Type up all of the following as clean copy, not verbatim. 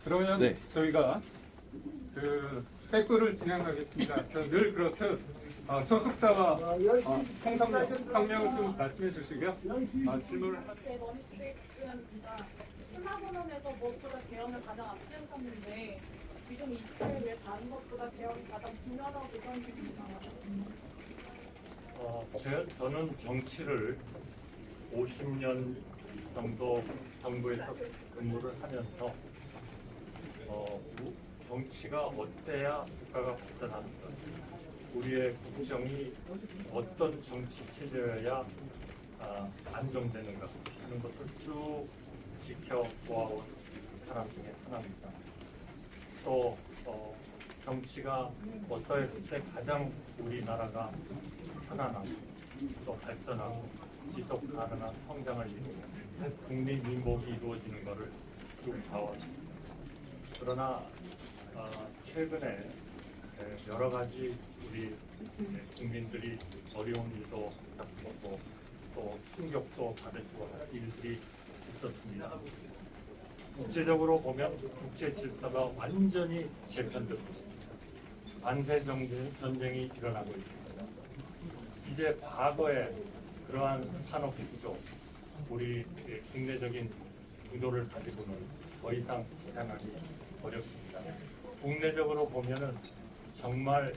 그러면 네. 저희가 그 회고를 진행하겠습니다. 늘 그렇듯 소속사와 성명을 좀 말씀해 주시고요. 질문을 제 머릿속입니다. 스마트폰에서 무엇보다 개헌을 가장 앞세우셨는데 지금 이 시대에 왜 다른 것보다 개헌이 가장 중요하다고 생각하십니까? 저는 정치를 50년 정도 정부에서 근무를 하면서 정치가 어때야 국가가 발전하는가, 우리의 국정이 어떤 정치 체제여야 안정되는가 하는 것을 쭉 지켜보아온 사람 중에 하나입니다. 또 정치가 어떠했을 때 가장 우리나라가 편안하고 또 발전하고 지속 가능한 성장을 이루는 국민 민복이 이루어지는 것을 쭉 봐왔습니다. 그러나 최근에 여러 가지 우리 국민들이 어려운 일도 겪고 또 충격도 받으시고 하는 일들이 있었습니다. 국제적으로 보면 국제 질서가 완전히 재편되고 반세 전쟁이 일어나고 있습니다. 이제 과거의 그러한 산업 구조, 우리 국내적인 구조를 가지고는 더 이상 실행하기 어렵습니다. 국내적으로 보면은 정말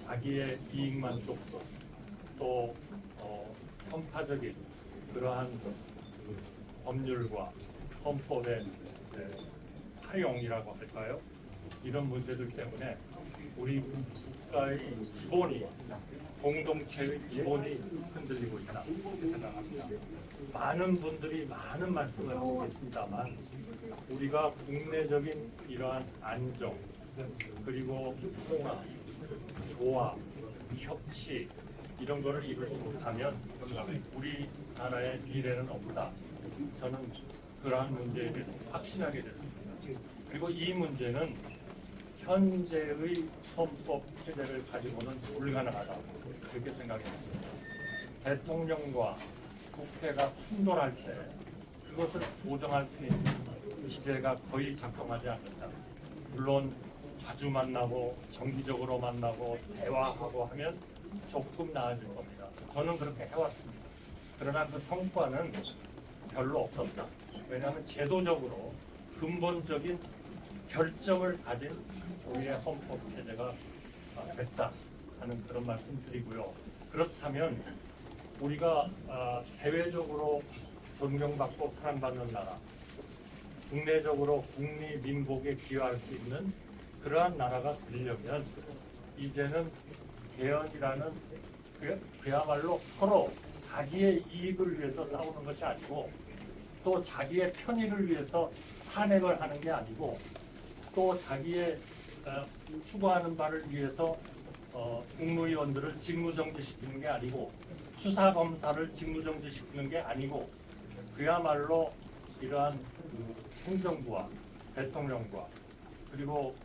자기의 이익만 쫓고 또 편파적인 그러한 법률과 헌법의 활용이라고 할까요? 이런 문제들 때문에 우리 국가의 기본이, 공동체의 기본이 흔들리고 있다 이렇게 생각합니다. 많은 분들이 많은 말씀을 하고 계십니다만 우리가 국내적인 이러한 안정, 그리고 통합, 조화, 협치 이런 거를 이루지 못하면 우리나라의 미래는 없다. 저는 그러한 문제에 대해서 확신하게 됐습니다. 그리고 이 문제는 현재의 헌법 체제를 가지고는 불가능하다 이렇게 생각했습니다. 대통령과 국회가 충돌할 때 그것을 조정할 수 있는 기제가 거의 작동하지 않는다. 물론 자주 만나고 정기적으로 만나고 대화하고 하면 조금 나아질 겁니다. 저는 그렇게 해왔습니다. 그러나 그 성과는 별로 없었다. 왜냐하면 제도적으로 근본적인 결정을 가진 우리의 헌법 체제가 됐다 하는 그런 말씀 드리고요. 그렇다면 우리가 대외적으로 존경받고 사랑받는 나라, 국내적으로 국리민복에 기여할 수 있는 그러한 나라가 되려면 이제는 개헌이라는 그야말로 서로 자기의 이익을 위해서 싸우는 것이 아니고 또 자기의 편의를 위해서 탄핵을 하는 게 아니고 또 자기의 추구하는 바를 위해서 국무위원들을 직무정지시키는 게 아니고 수사검사를 직무정지시키는 게 아니고 그야말로 이러한 행정부와 대통령과 그리고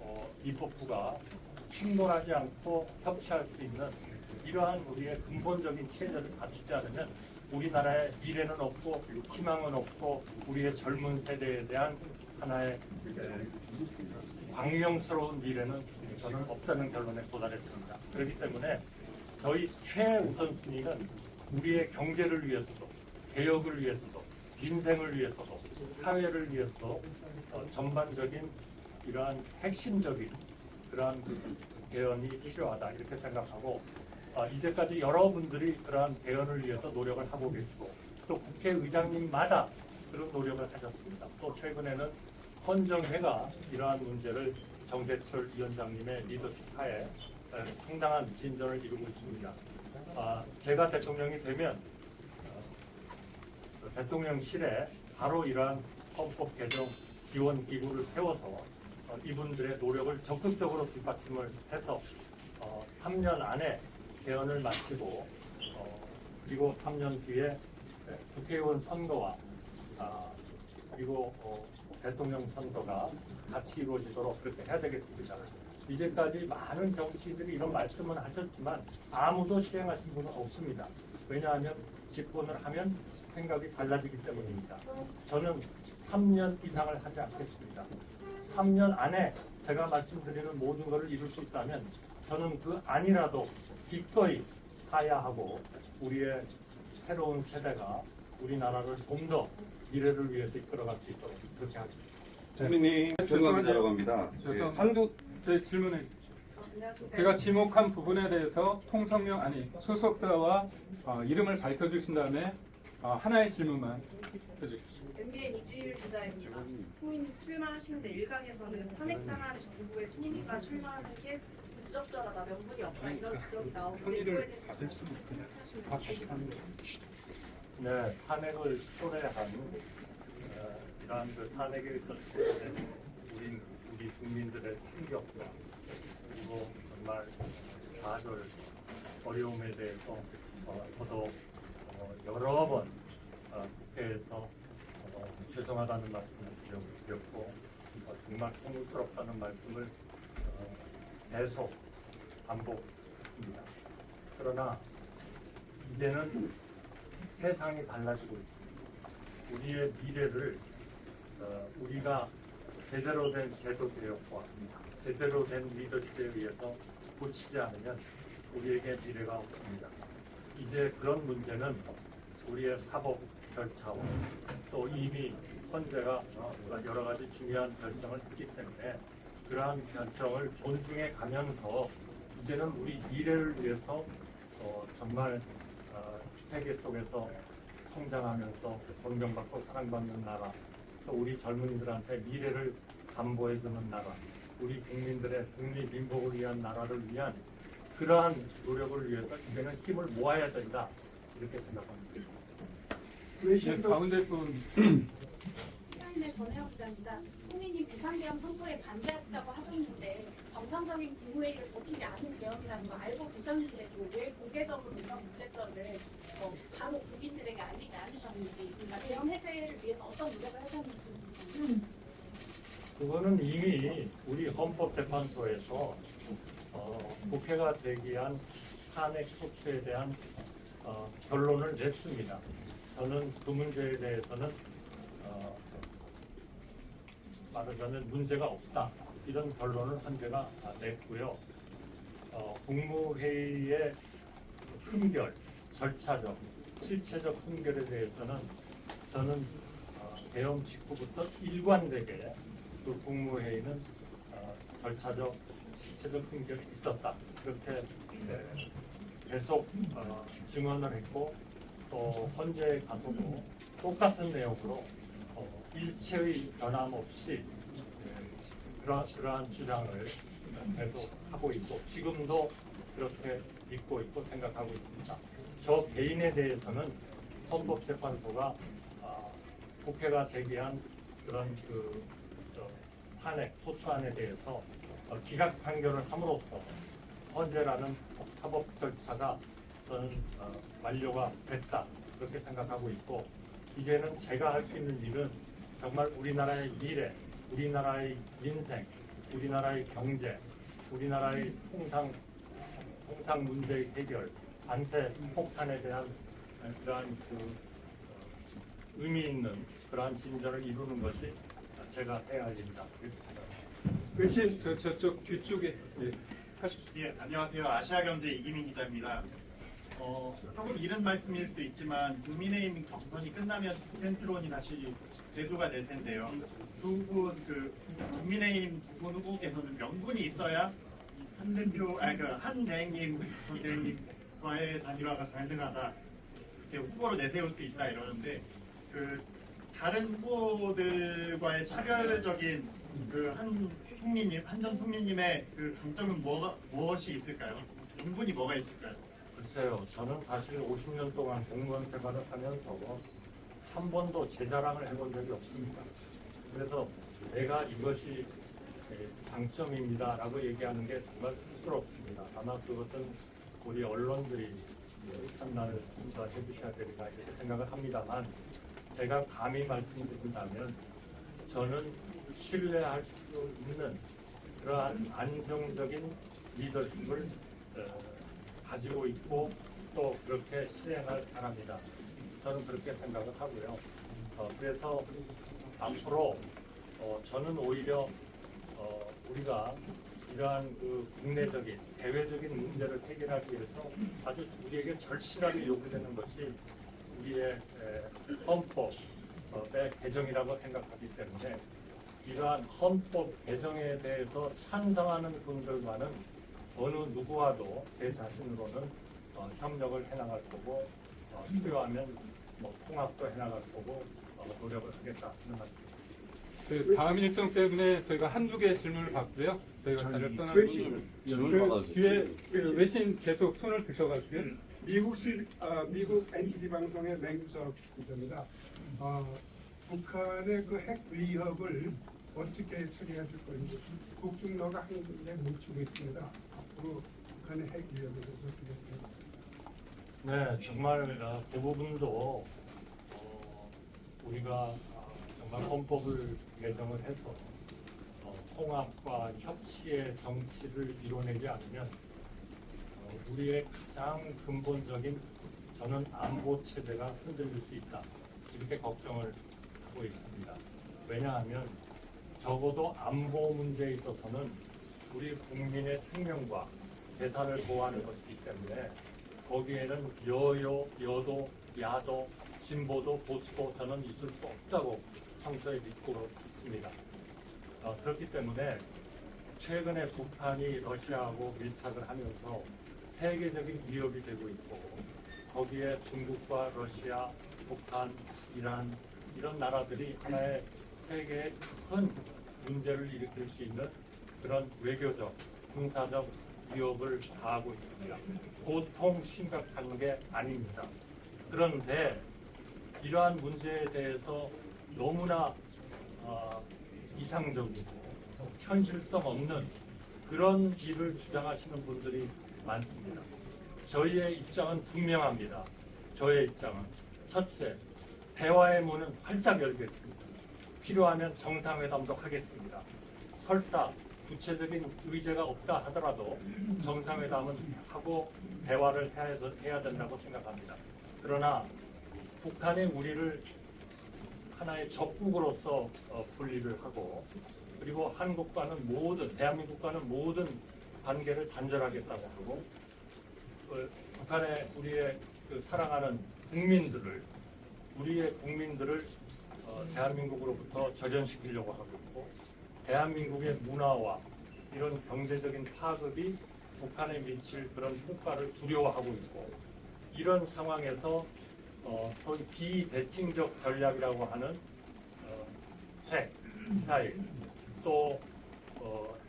입법부가 충돌하지 않고 협치할 수 있는 이러한 우리의 근본적인 체제를 갖추지 않으면 우리나라의 미래는 없고 희망은 없고 우리의 젊은 세대에 대한 하나의 광명스러운 미래는 저는 없다는 결론에 도달했습니다. 그렇기 때문에 저희 최우선순위는 우리의 경제를 위해서도 개혁을 위해서도 민생을 위해서도 사회를 위해서도 전반적인 이러한 핵심적인 그러한 개헌이 필요하다 이렇게 생각하고 이제까지 여러분들이 그러한 개헌을 위해서 노력을 하고 계시고 또 국회의장님마다 그런 노력을 하셨습니다. 또 최근에는 헌정회가 이러한 문제를 정대철 위원장님의 리더십 하에 상당한 진전을 이루고 있습니다. 제가 대통령이 되면 대통령실에 바로 이러한 헌법 개정 지원 기구를 세워서 이분들의 노력을 적극적으로 뒷받침을 해서 3년 안에 개헌을 마치고 그리고 3년 뒤에 국회의원 선거와 그리고 대통령 선거가 같이 이루어지도록 그렇게 해야 되겠습니다. 이제까지 많은 정치인들이 이런 말씀은 하셨지만 아무도 실행하신 분은 없습니다. 왜냐하면 집권을 하면 생각이 달라지기 때문입니다. 저는 3년 이상을 하지 않겠습니다. 3년 안에 제가 말씀드리는 모든 것을 이룰 수 있다면 저는 그 안이라도 기꺼이 하야하고 우리의 새로운 세대가 우리나라를 좀 더 미래를 위해서 이끌어갈 수 있도록 그렇게 하겠습니다. 국민님 조용합니다라고 합니다. 죄송합니다. 한국 제 질문해 주십시오. 제가 지목한 부분에 대해서 통성명 아니 소속사와 이름을 밝혀주신 다음에 하나의 질문만 해주십시오. MBN 이지일 기자입니다. 총리님 출마하시는데 일각에서는 탄핵당한 정부의 총리가 출마하는 게 부적절하다, 명분이 없다 이런 지적이 나오는데 이거에 대해서 네, 탄핵을 초래한 이러한 그 탄핵에 있었을 때 우리 국민들의 충격과 그리고 정말 좌절, 어려움에 대해서 저도 여러 번 국회에서 죄송하다는 말씀을 드렸고 정말 통스럽다는 말씀을 계속 반복했습니다. 그러나 이제는 세상이 달라지고 있습니다. 우리의 미래를 우리가 제대로 된 제도 개혁과 제대로 된 리더십에 의해서 고치지 않으면 우리에게 미래가 없습니다. 이제 그런 문제는 우리의 사법 절차와 또 이미 헌재가 여러 가지 중요한 결정을 했기 때문에 그러한 결정을 존중해 가면서 이제는 우리 미래를 위해서 정말 세계 속에서 성장하면서 존경받고 사랑받는 나라, 또 우리 젊은이들한테 미래를 담보해주는 나라, 우리 국민들의 독립민복을 위한 나라를 위한 그러한 노력을 위해서 이제는 힘을 모아야 된다 이렇게 생각합니다. 가운데 분 시사인의 전혜영 기자입니다. 총리님 비상계엄 선포에 반대했다고 하셨는데 정상적인 국무회의를 거치지 않은 계엄이라는 거 알고 계셨는데도 왜 공개적으로 이런 문제점을 바로 국민들에게 알리지 않으셨는지, 그러니까 계엄 해제를 위해서 어떤 노력을 하셨는지. 그거는 이미 우리 헌법재판소에서 국회가 제기한 탄핵 소추에 대한 결론을 냈습니다. 저는 그 문제에 대해서는 말하자면 문제가 없다 이런 결론을 헌재가 냈고요. 국무회의의 품결, 절차적, 실체적 품결에 대해서는 저는 계엄 직후부터 일관되게 그 국무회의는 절차적, 실체적 품결이 있었다 그렇게 계속 증언을 했고 또 헌재에 가서도 똑같은 내용으로 일체의 변함없이 그러한 주장을 계속 하고 있고 지금도 그렇게 믿고 있고 생각하고 있습니다. 저 개인에 대해서는 헌법재판소가 국회가 제기한 그런 탄핵 소추안에 대해서 기각 판결을 함으로써 헌재라는 사법 절차가 저는 완료가 됐다 그렇게 생각하고 있고 이제는 제가 할 수 있는 일은 정말 우리나라의 미래, 우리나라의 민생, 우리나라의 경제, 우리나라의 통상 문제 해결, 반대 폭탄에 대한 그러한 의미 있는 그러한 진전을 이루는 것이 제가 해야 할 일이다. 이렇게 생각합니다. 저쪽 뒤쪽에 하십시오. 예, 안녕하세요. 아시아경제 이기민 기자입니다. 조금 이른 말씀일 수 있지만 국민의힘 경선이 끝나면 센트론이 다시 대두가 될 텐데요. 국민의힘 두 분 후보께서는 명분이 있어야 한대행님, 선대행님과의 단일화가 가능하다. 이렇게 후보로 내세울 수 있다 이러는데 다른 후보들과의 차별적인 한 전 총리님의 강점은 무엇이 있을까요? 명분이 뭐가 있을까요? 글쎄요, 저는 사실 50년 동안 공무원 생활을 하면서 한 번도 제 자랑을 해본 적이 없습니다. 그래서 내가 이것이 장점입니다라고 얘기하는 게 정말 쑥스럽습니다. 아마 그것은 우리 언론들이 판단을 해주셔야 되리라 이렇게 생각을 합니다만 제가 감히 말씀드린다면 저는 신뢰할 수 있는 그러한 안정적인 리더십을 가지고 있고 또 그렇게 실행할 사람이다. 저는 그렇게 생각을 하고요. 그래서 앞으로 저는 오히려 우리가 이러한 그 국내적인 대외적인 문제를 해결하기 위해서 아주 우리에게 절실하게 요구되는 것이 우리의 헌법의 개정이라고 생각하기 때문에 이러한 헌법 개정에 대해서 찬성하는 분들과는 어느 누구와도 제 자신으로는 협력을 해나갈 거고 필요하면 뭐 통합도 해나갈 거고 노력을 하겠다 하는 말씀입니다. 그 다음 일정 때문에 저희가 한두 개의 질문을 받고요. 저희가 자리를 떠나는 질문 받아주세요. 뒤에 그 외신 계속 손을 드셔가지고요. 미국 NTD 방송의 맹주석 기자입니다. 북한의 그 핵 위협을 어떻게 처리하실 건지 국중로가 한국에 뭉치고 있습니다. 앞으로 북한의 핵 위협에 대해서 어떻게 생각하십니까? 네, 정말 그 부분도 우리가 정말 헌법을 개정을 해서 통합과 협치의 정치를 이뤄내지 않으면 우리의 가장 근본적인 저는 안보 체제가 흔들릴 수 있다 이렇게 걱정을 하고 있습니다. 왜냐하면 적어도 안보 문제에 있어서는 우리 국민의 생명과 재산을 보호하는 것이기 때문에 거기에는 여요, 여도, 야도, 진보도, 보수도 저는 있을 수 없다고 평소에 믿고 있습니다. 그렇기 때문에 최근에 북한이 러시아하고 밀착을 하면서 세계적인 위협이 되고 있고 거기에 중국과 러시아, 북한, 이란 이런 나라들이 하나의 세계의 큰 문제를 일으킬 수 있는 그런 외교적, 군사적 위협을 가하고 있습니다. 보통 심각한 게 아닙니다. 그런데 이러한 문제에 대해서 너무나 이상적이고 현실성 없는 그런 일을 주장하시는 분들이 많습니다. 저희의 입장은 분명합니다. 저의 입장은 첫째, 대화의 문은 활짝 열겠습니다. 필요하면 정상회담도 하겠습니다. 설사 구체적인 의제가 없다 하더라도 정상회담은 하고 대화를 해야 된다고 생각합니다. 그러나 북한이 우리를 하나의 적국으로서 분리를 하고 그리고 한국과는 모든 대한민국과는 모든 관계를 단절하겠다고 하고 북한의 우리의 그 사랑하는 국민들을 우리의 국민들을 대한민국으로부터 저전시키려고 하고 있고 대한민국의 문화와 이런 경제적인 파급이 북한에 미칠 그런 효과를 두려워하고 있고 이런 상황에서 소위 비대칭적 전략이라고 하는 핵, 미사일 또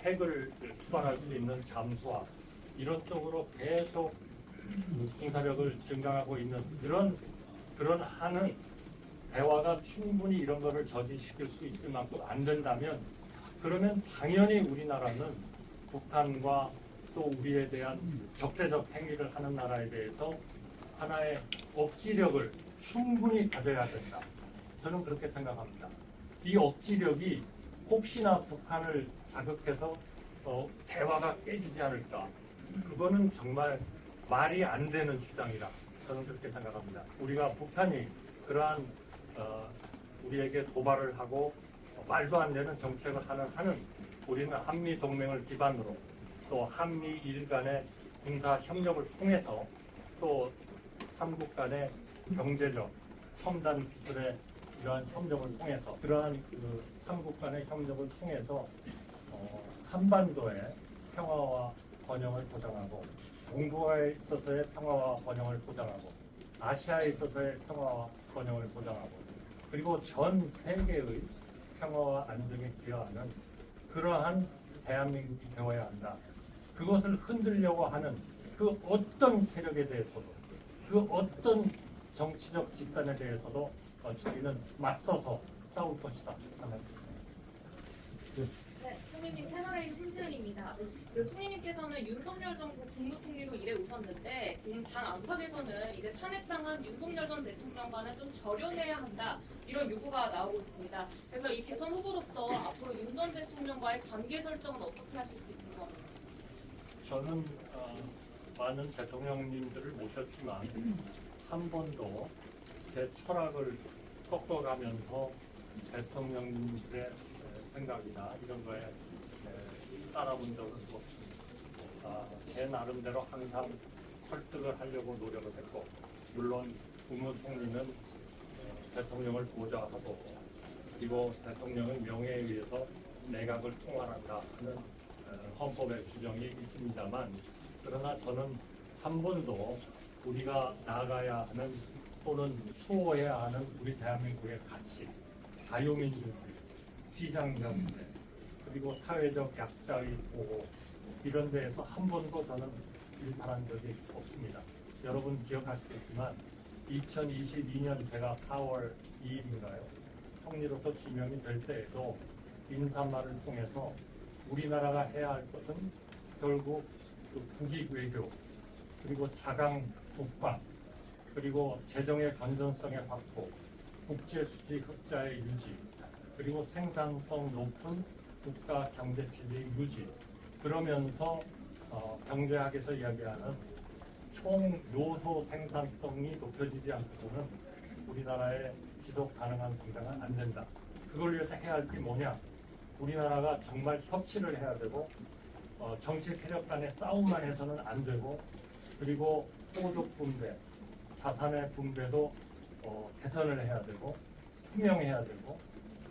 핵을 추방할 수 있는 잠수함 이런 쪽으로 계속 군사력을 증강하고 있는 그런 한은 대화가 충분히 이런 거를 저지시킬 수 있을 만큼 안 된다면 그러면 당연히 우리나라는 북한과 또 우리에 대한 적대적 행위를 하는 나라에 대해서 하나의 억지력을 충분히 가져야 된다. 저는 그렇게 생각합니다. 이 억지력이 혹시나 북한을 자극해서 대화가 깨지지 않을까. 그거는 정말 말이 안 되는 주장이라 저는 그렇게 생각합니다. 우리가 북한이 그러한 우리에게 도발을 하고 말도 안 되는 정책을 하는 우리는 한미 동맹을 기반으로 또 한미일 간의 군사 협력을 통해서 또 삼국 간의 경제적 첨단 기술의 이러한 협력을 통해서 그러한 그 삼국 간의 협력을 통해서 한반도의 평화와 번영을 보장하고 동북아에 있어서의 평화와 번영을 보장하고 아시아에 있어서의 평화와 번영을 보장하고 그리고 전 세계의 평화와 안정에 기여하는 그러한 대한민국이 되어야 한다. 그것을 흔들려고 하는 그 어떤 세력에 대해서도 그 어떤 정치적 집단에 대해서도 저희는 맞서서 싸울 것이다. 네, 총리님 채널A 손지은입니다. 총리님께서는 윤석열 정부 국무총리로 일해 오셨는데 지금 당 안팎에서는 이제 탄핵당한 윤석열 전 대통령과는 좀 절연해야 한다 이런 요구가 나오고 있습니다. 그래서 이 대선 후보로서 앞으로 윤 전 대통령과의 관계 설정은 어떻게 하실 수 있는가? 저는 많은 대통령님들을 모셨지만 한 번도 제 철학을 꺾어가면서 대통령님들의 생각이나 이런 거에 따라본 적은 없습니다. 제 나름대로 항상 설득을 하려고 노력을 했고, 물론 국무총리는 대통령을 보좌하고, 그리고 대통령은 명예에 의해서 내각을 통할한다 하는 헌법의 규정이 있습니다만, 그러나 저는 한 번도 우리가 나아가야 하는 또는 수호해야 하는 우리 대한민국의 가치, 자유민주주의, 시장경제, 그리고 사회적 약자의 보호, 이런 데에서 한 번도 저는 일탈한 적이 없습니다. 여러분 기억하시겠지만 2022년 제가 4월 2일인가요? 총리로서 지명이 될 때에도 인사말을 통해서 우리나라가 해야 할 것은 결국 그 국익 외교, 그리고 자강 국방, 그리고 재정의 건전성의 확보, 국제 수지 흑자의 유지, 그리고 생산성 높은 국가 경제 체제의 유지, 그러면서 경제학에서 이야기하는 총 요소 생산성이 높여지지 않고서는 우리나라의 지속 가능한 성장은 안 된다. 그걸 위해서 해야 할 게 뭐냐? 우리나라가 정말 협치를 해야 되고, 정치 세력 간의 싸움만 해서는 안 되고, 그리고 소득 분배, 자산의 분배도 개선을 해야 되고, 투명해야 되고,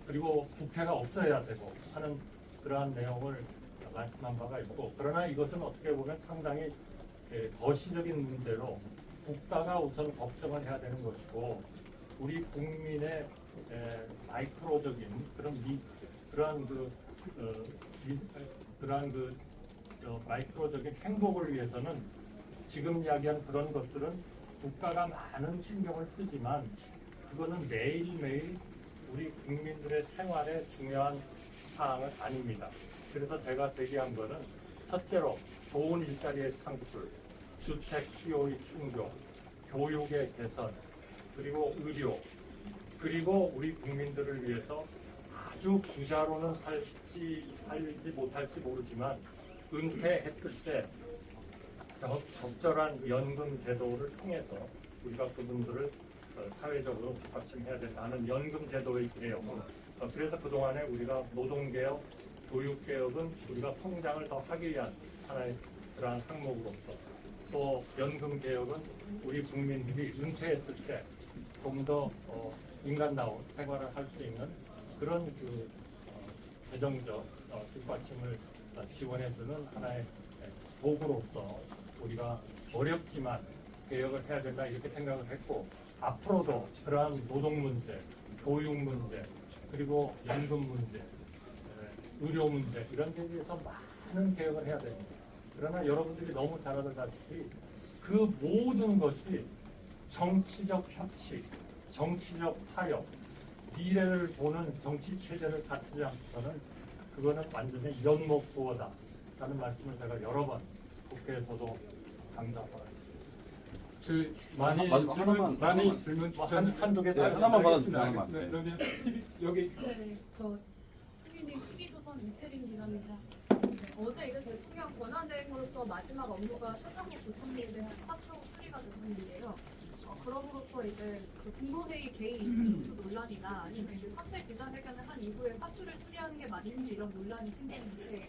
그리고 국회가 없어야 되고 하는 그러한 내용을 말씀한 바가 있고, 그러나 이것은 어떻게 보면 상당히 거시적인 문제로 국가가 우선 걱정을 해야 되는 것이고, 우리 국민의 마이크로적인 그러한 마이크로적인 행복을 위해서는 지금 이야기한 그런 것들은 국가가 많은 신경을 쓰지만 그거는 매일매일 우리 국민들의 생활에 중요한 사항은 아닙니다. 그래서 제가 제기한 거는 첫째로 좋은 일자리의 창출, 주택 수요의 충족, 교육의 개선, 그리고 의료, 그리고 우리 국민들을 위해서 아주 부자로는 살지 못할지 모르지만 은퇴했을 때 적절한 연금 제도를 통해서 우리가 그분들을 사회적으로 뒷받침해야 된다는 연금 제도의 개혁. 그래서 그동안에 우리가 노동개혁, 교육개혁은 우리가 성장을 더 하기 위한 하나의 그러한 항목으로서, 또 연금개혁은 우리 국민들이 은퇴했을 때 좀 더 인간다운 생활을 할 수 있는 그런 재정적 뒷받침을 지원해주는 하나의 도구로서 우리가 어렵지만 개혁을 해야 된다 이렇게 생각을 했고, 앞으로도 그러한 노동 문제, 교육 문제, 그리고 연금 문제, 의료 문제 이런 데에 대해서 많은 개혁을 해야 됩니다. 그러나 여러분들이 너무 잘 아다시피 그 모든 것이 정치적 협치, 정치적 타협, 미래를 보는 정치 체제를 갖추지 않고서는 그거는 완전히 연목도어다 라는 말씀을 제가 여러 번 국회에서도 강조하고 많이 질문 한두 개 하나만 알겠습니다. 받아주세요. 하나만. 그러면 여기 네, 저 후기님 TV조선 이채림 기자입니다. 어제 이제 대통령 권한대행으로서 마지막 업무가 최상목 부총리에 대한 사표 수리가 됐는데요. 그럼으로써 이제 그 국무회의 개인 유추 논란이나 아니면 이제 사퇴 기자회견을 한 이후에 사표를 수리하는 게 맞는지 이런 논란이 생기는데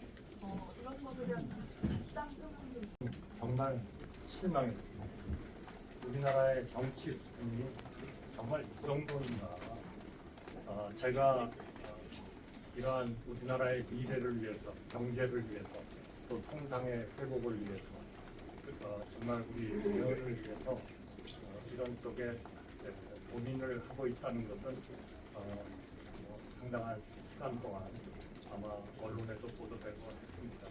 이런 것에 대한 입장 표명이 정말 실망했습니다. 우리나라의 정치 수준이 정말 이 정도인가. 제가 이러한 우리나라의 미래를 위해서, 경제를 위해서, 또 성장의 회복을 위해서, 정말 우리 대의를 위해서 이런 쪽에 고민을 하고 있다는 것은 상당한 시간 동안 아마 언론에도 보도되고 했습니다.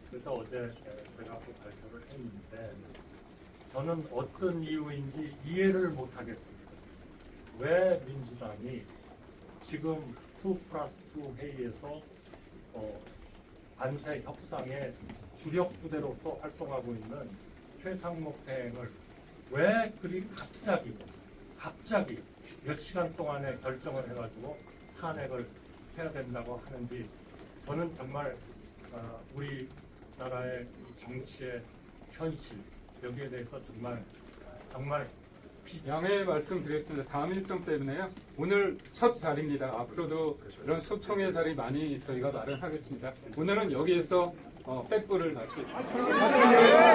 그래서 어제 제가 그 발표를 했는데, 저는 어떤 이유인지 이해를 못하겠습니다. 왜 민주당이 지금 2+2 회의에서 관세 협상의 주력 부대로서 활동하고 있는 최상목 대행을 왜 그리 갑자기 몇 시간 동안에 결정을 해가지고 탄핵을 해야 된다고 하는지, 저는 정말 우리나라의 정치의 현실, 여기에 대해서 정말 양해 말씀드리겠습니다. 다음 일정 때문에요. 오늘 첫 자리입니다. 앞으로도 이런 소통의 자리 많이 저희가 마련하겠습니다. 오늘은 여기에서 백부를 마치겠습니다.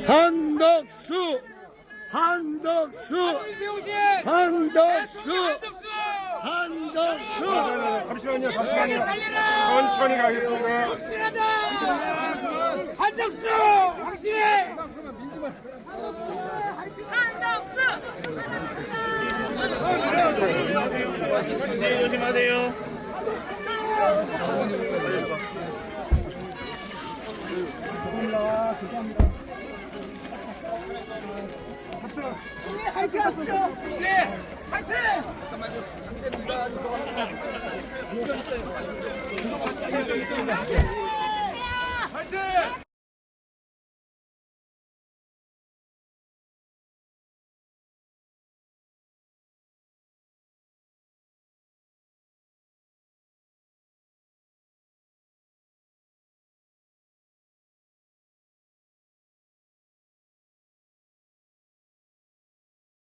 한덕수! 한덕수! 한덕수! 한덕수! 잠시만요. 천천히 가겠습니다. 한덕수! 확실해! 조심하세요. 화이팅 하시죠! 확실해! 화이팅! 화이팅!